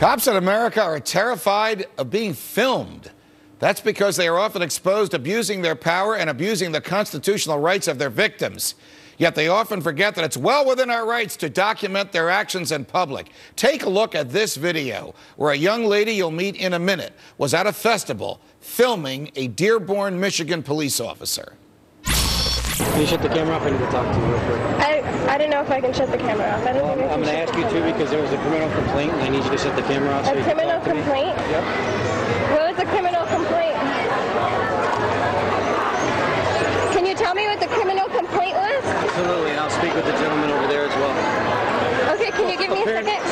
Cops in America are terrified of being filmed. That's because they are often exposed abusing their power and abusing the constitutional rights of their victims. Yet they often forget that it's well within our rights to document their actions in public. Take a look at this video where a young lady you'll meet in a minute was at a festival filming a Dearborn, Michigan police officer. Can you shut the camera off? I need to talk to you real quick. I don't know if I can shut the camera off. I don't think I can. I'm going to ask you too because there was a criminal complaint and I need you to shut the camera off. A criminal complaint? Yep. What was the criminal complaint? Can you tell me what the criminal complaint was? Absolutely, and I'll speak with the gentleman over there as well. Okay, can you give me a second?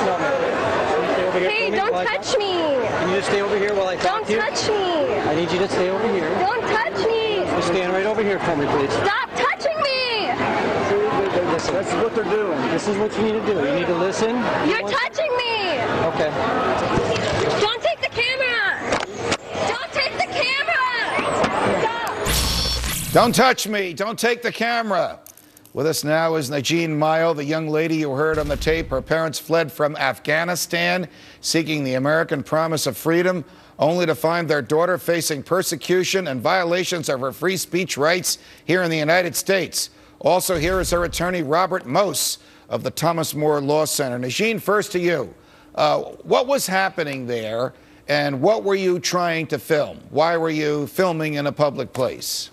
Hey, don't touch me. Can you just stay over here while I talk to you? Don't touch me. I need you to stay over here. Don't touch me. Just stand right over here for me, please. Stop touching me. That's what they're doing. This is what you need to do. You need to listen. You're touching me. Okay. Don't take the camera. Don't take the camera. Stop. Don't touch me. Don't take the camera. With us now is Najeen Mile, the young lady you heard on the tape. Her parents fled from Afghanistan, seeking the American promise of freedom, only to find their daughter facing persecution and violations of her free speech rights here in the United States. Also here is her attorney, Robert Mose of the Thomas More Law Center. Najeen, first to you. What was happening there, and what were you trying to film? Why were you filming in a public place?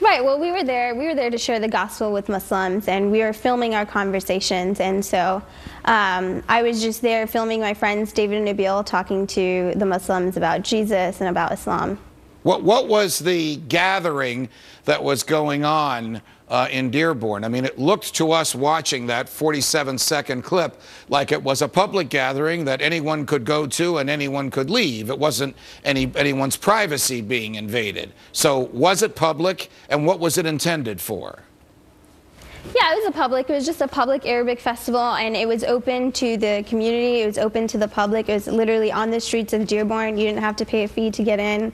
Right, well, we were there to share the gospel with Muslims, and we were filming our conversations, and so I was just there filming my friends David and Nabil talking to the Muslims about Jesus and about Islam. What was the gathering that was going on in Dearborn? I mean, it looked to us watching that 47-second clip like it was a public gathering that anyone could go to and anyone could leave. It wasn't anyone's privacy being invaded. So was it public, and what was it intended for? Yeah, it was just a public Arabic festival, and it was open to the community. It was open to the public. It was literally on the streets of Dearborn. You didn't have to pay a fee to get in.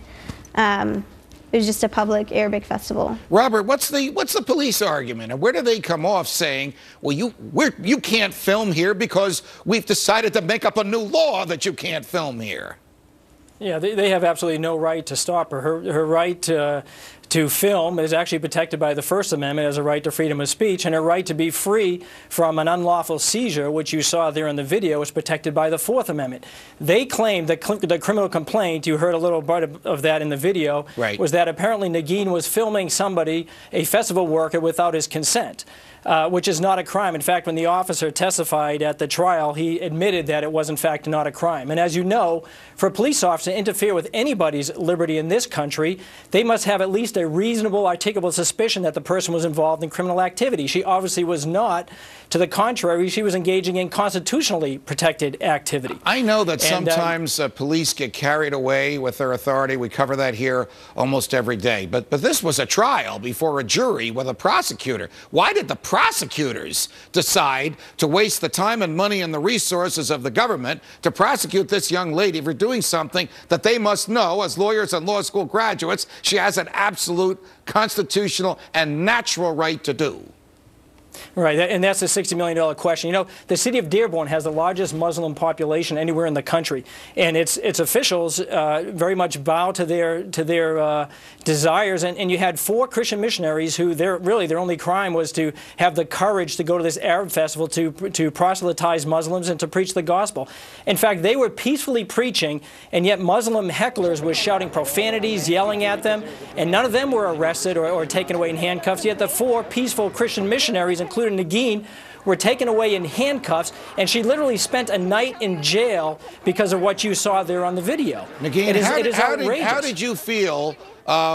It was just a public Arabic festival. Robert, what's the police argument, and where do they come off saying, well, you can't film here because we've decided to make up a new law that you can't film here? Yeah, they have absolutely no right to stop her. Her right to film is actually protected by the First Amendment as a right to freedom of speech, and her right to be free from an unlawful seizure, which you saw there in the video, is protected by the Fourth Amendment. They claim that the criminal complaint, you heard a little bit of that in the video, right, was that apparently Negin was filming somebody, a festival worker, without his consent. Which is not a crime. In fact, when the officer testified at the trial, he admitted that it was in fact not a crime. And as you know, for a police officer to interfere with anybody's liberty in this country, they must have at least a reasonable, articulable suspicion that the person was involved in criminal activity. She obviously was not. To the contrary, she was engaging in constitutionally protected activity. I know that sometimes police get carried away with their authority. We cover that here almost every day. But this was a trial before a jury with a prosecutor. Why did the prosecutors decide to waste the time and money and the resources of the government to prosecute this young lady for doing something that they must know, as lawyers and law school graduates, she has an absolute constitutional and natural right to do? Right, and that's a $60 million question. You know, the city of Dearborn has the largest Muslim population anywhere in the country, and its officials very much bow to their desires. And you had 4 Christian missionaries who their only crime was to have the courage to go to this Arab festival to proselytize Muslims and to preach the gospel. In fact, they were peacefully preaching, and yet Muslim hecklers were shouting profanities, yelling at them, and none of them were arrested or taken away in handcuffs. Yet the 4 peaceful Christian missionaries, including Negin, were taken away in handcuffs, and she literally spent a night in jail because of what you saw there on the video. Negin, it is outrageous. How did you feel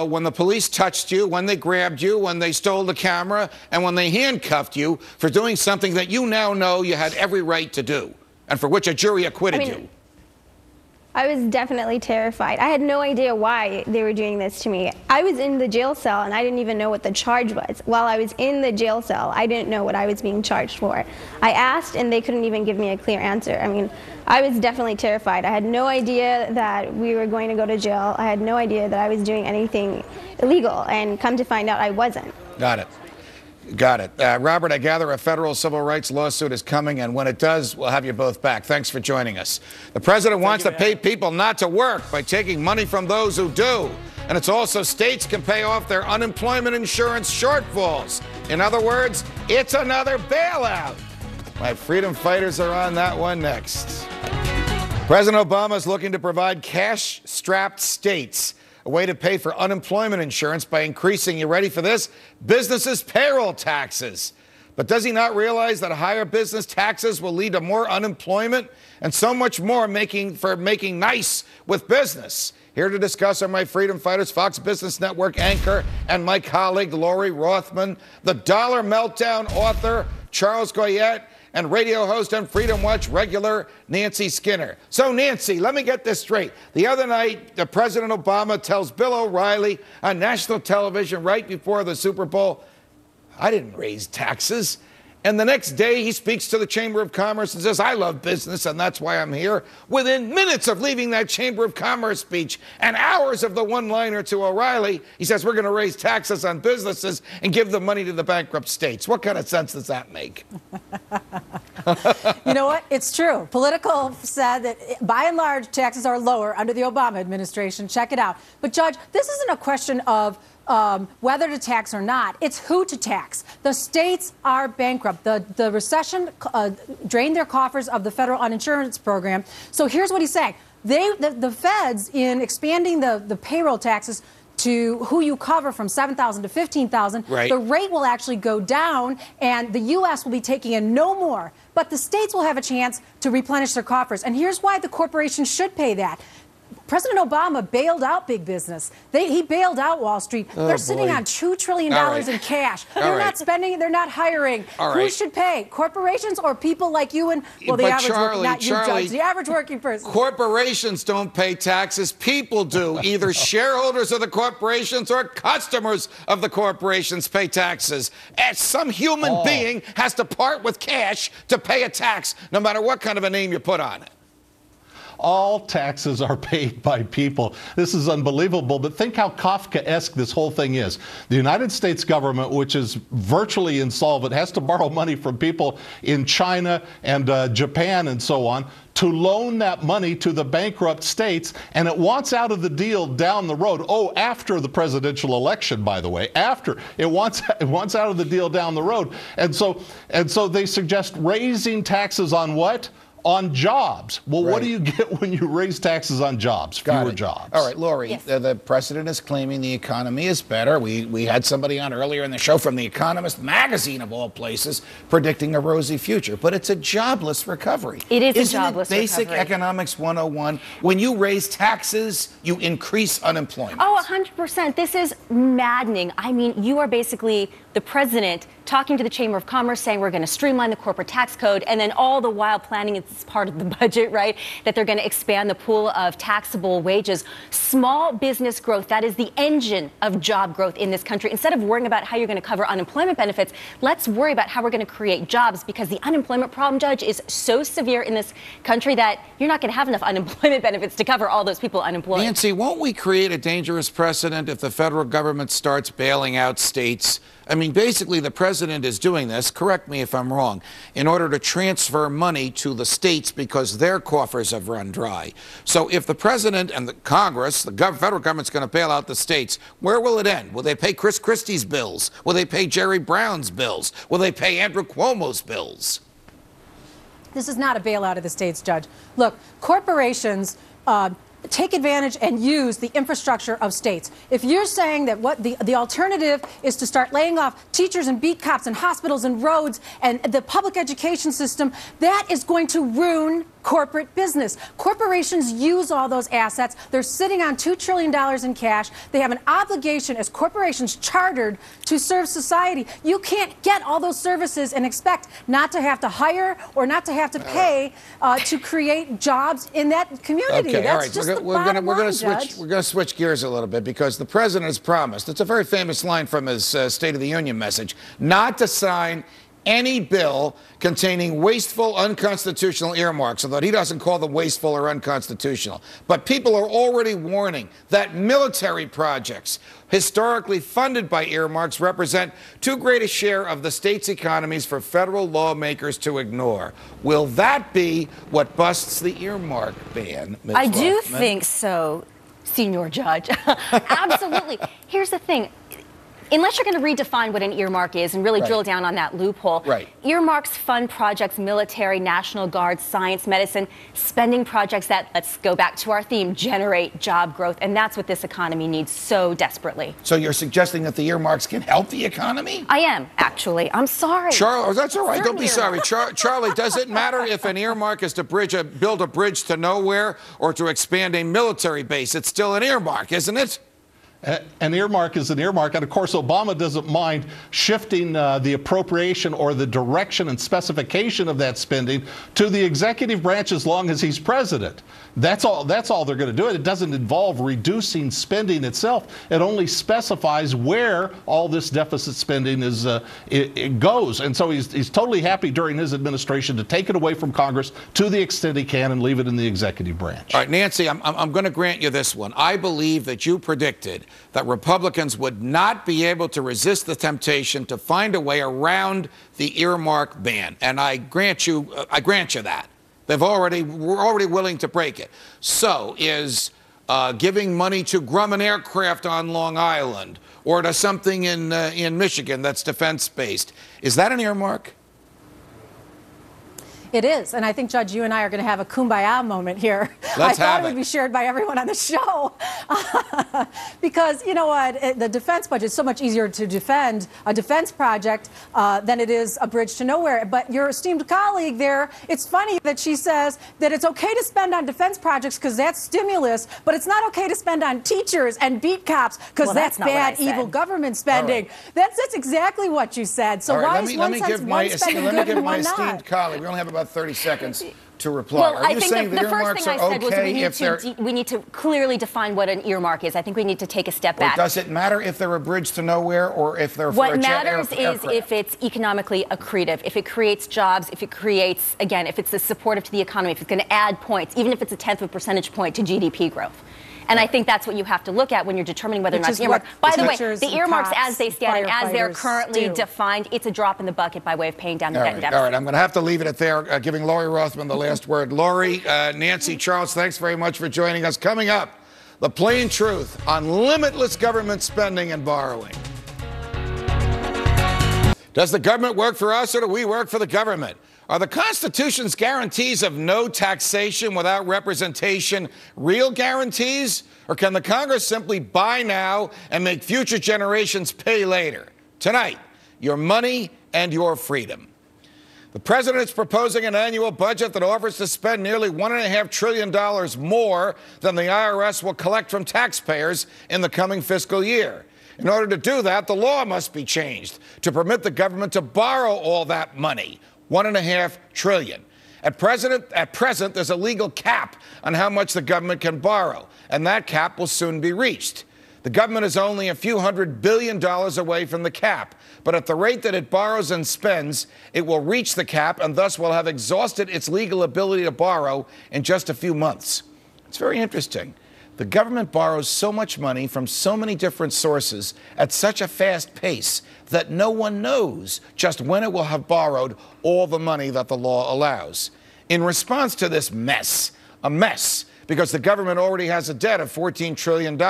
when the police touched you, when they grabbed you, when they stole the camera, and when they handcuffed you for doing something that you now know you had every right to do, and for which a jury acquitted you? I was definitely terrified. I had no idea why they were doing this to me. I was in the jail cell, and I didn't even know what the charge was. While I was in the jail cell, I didn't know what I was being charged for. I asked, and they couldn't even give me a clear answer. I mean, I was definitely terrified. I had no idea that we were going to go to jail. I had no idea that I was doing anything illegal, and come to find out I wasn't. Got it. Got it. Robert, I gather a federal civil rights lawsuit is coming, and when it does, we'll have you both back. Thanks for joining us. The president wants to pay people not to work by taking money from those who do. And it's also states can pay off their unemployment insurance shortfalls. In other words, it's another bailout. My freedom fighters are on that one next. President Obama is looking to provide cash-strapped states a way to pay for unemployment insurance by increasing, you ready for this, businesses' payroll taxes. But does he not realize that higher business taxes will lead to more unemployment and so much more making nice with business? Here to discuss are my freedom fighters, Fox Business Network anchor, and my colleague, Lori Rothman, the Dollar Meltdown author, Charles Goyette, and radio host on Freedom Watch regular Nancy Skinner. So, Nancy, let me get this straight. The other night, President Obama tells Bill O'Reilly on national television right before the Super Bowl, I didn't raise taxes. And the next day, he speaks to the Chamber of Commerce and says, I love business, and that's why I'm here. Within minutes of leaving that Chamber of Commerce speech and hours of the one-liner to O'Reilly, he says, we're going to raise taxes on businesses and give the money to the bankrupt states. What kind of sense does that make? You know what? It's true. Politico said that, by and large, taxes are lower under the Obama administration. Check it out. But, Judge, this isn't a question of whether to tax or not. It's who to tax. The states are bankrupt. The recession drained their coffers of the federal uninsurance program. So here's what he's saying. The feds, in expanding the payroll taxes to who you cover from $7,000 to $15,000, right, the rate will actually go down, and the U.S. will be taking in no more. But the states will have a chance to replenish their coffers. And here's why the corporations should pay that. President Obama bailed out big business. He bailed out Wall Street. They're sitting on $2 trillion in cash. They're not spending. They're not hiring. Who should pay? Corporations or people like you and, well, the average working, not you, Judge, the average working person. Corporations don't pay taxes. People do. Either shareholders of the corporations or customers of the corporations pay taxes. And some human being has to part with cash to pay a tax, no matter what kind of a name you put on it. All taxes are paid by people. This is unbelievable, but think how Kafkaesque this whole thing is. The United States government, which is virtually insolvent, has to borrow money from people in China and Japan and so on to loan that money to the bankrupt states, and it wants out of the deal down the road. Oh, after the presidential election, by the way, after it wants out of the deal down the road. And so they suggest raising taxes on what? On jobs. Well, what do you get when you raise taxes on jobs? Fewer jobs. All right, Lori, yes. The president is claiming the economy is better. We had somebody on earlier in the show from The Economist magazine, of all places, predicting a rosy future. But it's a jobless recovery. It is Isn't a jobless it basic recovery. economics 101? When you raise taxes, you increase unemployment. Oh, 100%. This is maddening. I mean, you are basically the president talking to the Chamber of Commerce saying we're going to streamline the corporate tax code, and then all the while planning, it's part of the budget, right, that they're going to expand the pool of taxable wages. Small business growth, that is the engine of job growth in this country. Instead of worrying about how you're going to cover unemployment benefits, let's worry about how we're going to create jobs, because the unemployment problem, Judge, is so severe in this country that you're not going to have enough unemployment benefits to cover all those people unemployed. Nancy, won't we create a dangerous precedent if the federal government starts bailing out states? I mean, basically, the president is doing this, correct me if I'm wrong, in order to transfer money to the states because their coffers have run dry. So if the president and the Congress, the federal government's going to bail out the states, where will it end? Will they pay Chris Christie's bills? Will they pay Jerry Brown's bills? Will they pay Andrew Cuomo's bills? This is not a bailout of the states, Judge. Look, corporations take advantage and use the infrastructure of states. If you're saying that what the alternative is to start laying off teachers and beat cops and hospitals and roads and the public education system, that is going to ruin corporate business. Corporations use all those assets. They're sitting on $2 trillion in cash. They have an obligation as corporations chartered to serve society. You can't get all those services and expect not to have to hire or not to have to pay to create jobs in that community. Okay, That's all right. just we're going to switch gears a little bit, because the president has promised, it's a very famous line from his State of the Union message, not to sign any bill containing wasteful, unconstitutional earmarks, although he doesn't call them wasteful or unconstitutional. But people are already warning that military projects historically funded by earmarks represent too great a share of the state's economies for federal lawmakers to ignore. Will that be what busts the earmark ban, Ms. I do Rothman? think so, Senior Judge. Absolutely. Here's the thing. Unless you're going to redefine what an earmark is and really drill down on that loophole, earmarks fund projects, military, National Guard, science, medicine, spending projects that, let's go back to our theme, generate job growth. And that's what this economy needs so desperately. So you're suggesting that the earmarks can help the economy? I am, actually. I'm sorry. Charlie, that's all right. Don't be sorry. Charlie, does it matter if an earmark is to build a bridge to nowhere or to expand a military base? It's still an earmark, isn't it? An earmark is an earmark, and of course Obama doesn't mind shifting the appropriation or the direction and specification of that spending to the executive branch as long as he's president. That's all they're going to do. It doesn't involve reducing spending itself. It only specifies where all this deficit spending is it goes. And so he's totally happy during his administration to take it away from Congress to the extent he can and leave it in the executive branch. All right, Nancy, I'm going to grant you this one. I believe that you predicted that Republicans would not be able to resist the temptation to find a way around the earmark ban, and I grant you that. We're already willing to break it. So is giving money to Grumman Aircraft on Long Island or to something in Michigan that's defense-based, is that an earmark? It is, and I think, Judge, you and I are going to have a kumbaya moment here. I thought it would be shared by everyone on the show. Because, you know what, the defense budget is so much easier to defend a defense project than it is a bridge to nowhere. But your esteemed colleague there, it's funny that she says that it's okay to spend on defense projects because that's stimulus, but it's not okay to spend on teachers and beat cops because that's bad, evil government spending. That's exactly what you said. So why is one spending good and one not? Esteemed colleague, we only have about 30 seconds to reply. Well, Are you saying the first thing I said was we need to clearly define what an earmark is. I think we need to take a step back. Does it matter if they're a bridge to nowhere or if they're what matters is if it's economically accretive, if it creates jobs, if it creates, again, if it's supportive to the economy, if it's going to add points, even if it's a tenth of a percentage point to GDP growth. And I think that's what you have to look at when you're determining whether or not it's an earmark. By the way, the earmarks as they stand and as they're currently defined, it's a drop in the bucket by way of paying down the debt and deficit. All right, I'm going to have to leave it at there, giving Lori Rothman the last word. Lori, Nancy, Charles, thanks very much for joining us. Coming up, the plain truth on limitless government spending and borrowing. Does the government work for us or do we work for the government? Are the Constitution's guarantees of no taxation without representation real guarantees? Or can the Congress simply buy now and make future generations pay later? Tonight, your money and your freedom. The president is proposing an annual budget that offers to spend nearly $1.5 trillion more than the IRS will collect from taxpayers in the coming fiscal year. In order to do that, the law must be changed to permit the government to borrow all that money. $1.5 trillion. At present, there's a legal cap on how much the government can borrow, and that cap will soon be reached. The government is only a few $100 billion away from the cap, but at the rate that it borrows and spends, it will reach the cap and thus will have exhausted its legal ability to borrow in just a few months. It's very interesting. The government borrows so much money from so many different sources at such a fast pace that no one knows just when it will have borrowed all the money that the law allows. In response to this mess, a mess because the government already has a debt of $14 trillion,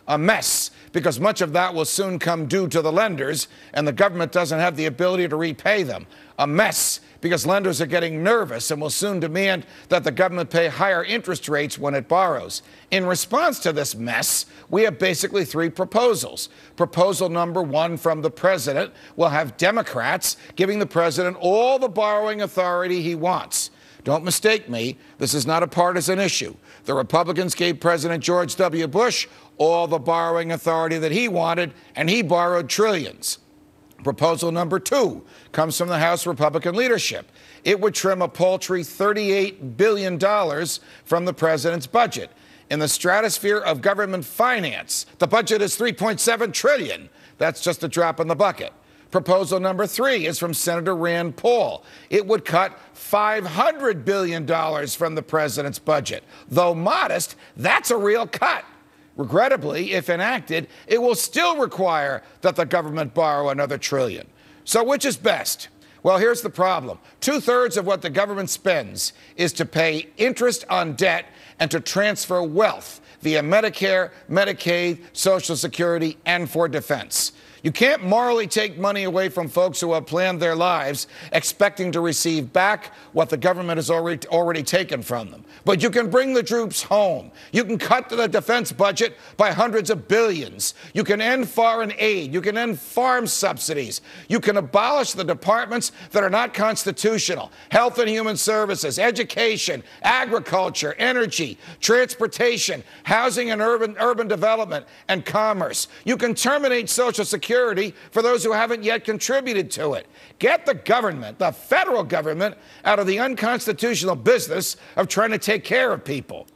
a mess because much of that will soon come due to the lenders and the government doesn't have the ability to repay them, a mess because lenders are getting nervous and will soon demand that the government pay higher interest rates when it borrows. In response to this mess, we have basically three proposals. Proposal number one from the president will have Democrats giving the president all the borrowing authority he wants. Don't mistake me, this is not a partisan issue. The Republicans gave President George W. Bush all the borrowing authority that he wanted, and he borrowed trillions. Proposal number two comes from the House Republican leadership. It would trim a paltry $38 billion from the president's budget. In the stratosphere of government finance, the budget is $3.7 trillion. That's just a drop in the bucket. Proposal number 3 is from Senator Rand Paul. It would cut $500 billion from the president's budget. Though modest, that's a real cut. Regrettably, if enacted, it will still require that the government borrow another $1 trillion. So which is best? Well, here's the problem. 2/3 of what the government spends is to pay interest on debt and to transfer wealth via Medicare, Medicaid, Social Security, and for defense. You can't morally take money away from folks who have planned their lives expecting to receive back what the government has already taken from them. But you can bring the troops home. You can cut the defense budget by hundreds of billions. You can end foreign aid. You can end farm subsidies. You can abolish the departments that are not constitutional: health and human services, education, agriculture, energy, transportation, housing and urban development, and commerce. You can terminate Social Security for those who haven't yet contributed to it. Get the government, the federal government, out of the unconstitutional business of trying to take care of people.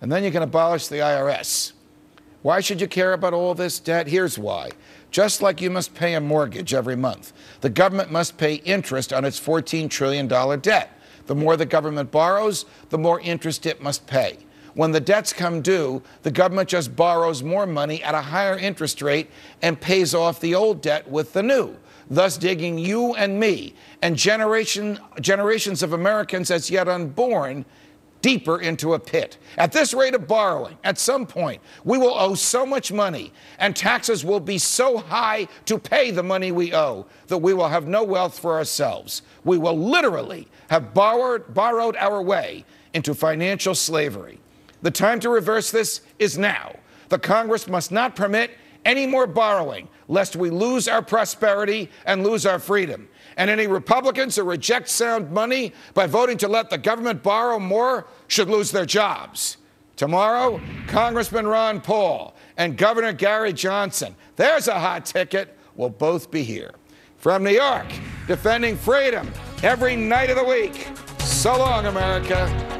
And then you can abolish the IRS. Why should you care about all this debt? Here's why. Just like you must pay a mortgage every month, the government must pay interest on its $14 trillion debt. The more the government borrows, the more interest it must pay. When the debts come due, the government just borrows more money at a higher interest rate and pays off the old debt with the new, thus digging you and me and generations of Americans as yet unborn deeper into a pit. At this rate of borrowing, at some point, we will owe so much money and taxes will be so high to pay the money we owe that we will have no wealth for ourselves. We will literally have borrowed our way into financial slavery. The time to reverse this is now. The Congress must not permit any more borrowing, lest we lose our prosperity and lose our freedom. And any Republicans who reject sound money by voting to let the government borrow more should lose their jobs. Tomorrow, Congressman Ron Paul and Governor Gary Johnson, there's a hot ticket, will both be here. From New York, defending freedom every night of the week. So long, America.